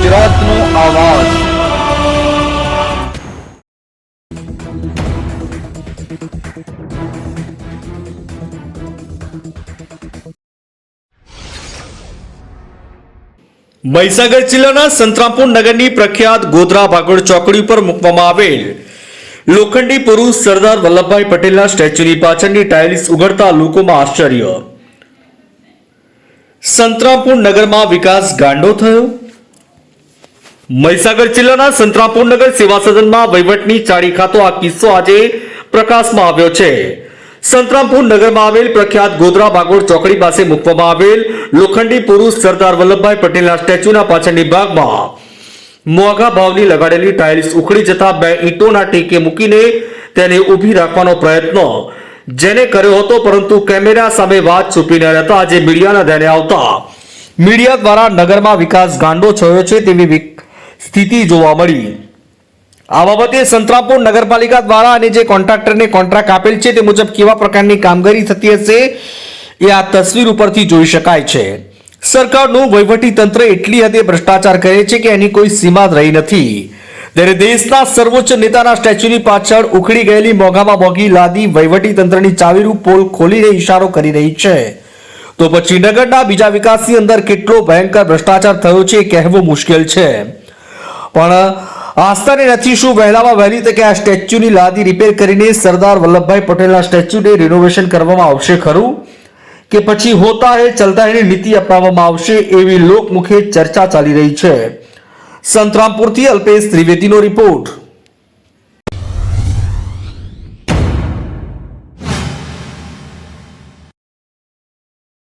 ગુજરાતનો આવાજ। મહીસાગર જિલ્લાના સંતરામપુર નગરની પ્રખ્યાત ગોધરા ભાગોળ ચોકડી પર મૂકવામાં આવેલ લોખંડી પુરુષ સરદાર વલ્લભભાઈ પટેલના સ્ટેચ્યુની પાછળની ટાઇલ્સ ઉઘડતા લોકોમાં આશ્ચર્ય। સંતરામપુર નગરમાં વિકાસ ગાંડો થયો। મહીસાગર જિલ્લાના સંતરામપુર નગર સેવા સદનમાં વહીવટની ચાળી ખાતો આ કિસ્સો આજે પ્રકાશમાં આવ્યો છે। સંતરામપુર નગરમાં આવેલ પ્રખ્યાત ગોધરા ભાગોળ ચોકડી પાસે મૂકવામાં આવેલ લોખંડી પુરુષ સરદાર વલ્લભભાઈ પટેલના સ્ટેચ્યુના પાછળની ભાગમાં મોંઘા ભાવની લગાડેલી ટાઇલ્સ ઉખડી જતા બે ઈંટોના ટેકે મૂકીને તેને ઊભી રાખવાનો પ્રયત્ન જેને કર્યો હતો, પરંતુ કેમેરા સામે વાત છુપીને રહેતા આજે મીડિયાના ધ્યાને આવતા મીડિયા દ્વારા નગરમાં વિકાસ ગાંડો થયો છે તેવી સ્થિતિ જોવા મળી। આ બાબતે સંતરામપુર નગરપાલિકા દ્વારા અને જે કોન્ટ્રાક્ટરને કોન્ટ્રાક્ટ આપેલ છે તે મુજબ કેવા પ્રકારની કામગીરી થતી હશે એ આ તસવીર ઉપરથી જોઈ શકાય છે। સરકારનું વહીવટી તંત્ર એટલી હદે ભ્રષ્ટાચાર કરે છે કે એની કોઈ સીમા રહી નથી। ત્યારે દેશના સર્વોચ્ચ નેતાના સ્ટેચ્યુની પાછળ ઉખડી ગયેલી મોંઘામાં મોંઘી લાદી વહીવટી તંત્રની ચાવીરૂપ પોલ ખોલીને ઇશારો કરી રહી છે, તો પછી નગરના બીજા વિકાસની અંદર કેટલો ભયંકર ભ્રષ્ટાચાર થયો છે એ કહેવું મુશ્કેલ છે। પણ આસ્થાને નથી શું વહેલામાં વહેલી તકે આ સ્ટેચ્યુની લાદી રિપેર કરીને સરદાર વલ્લભભાઈ પટેલના સ્ટેચ્યુને રિનોવેશન કરવામાં આવશે ખરું, કે પછી હોતા હે ચલતા હે નીતિ અપનાવવામાં આવશે એવી લોકમુખે ચર્ચા ચાલી રહી છે। સંતરામપુરથી અલ્પેશ ત્રિવેદીનો રિપોર્ટ।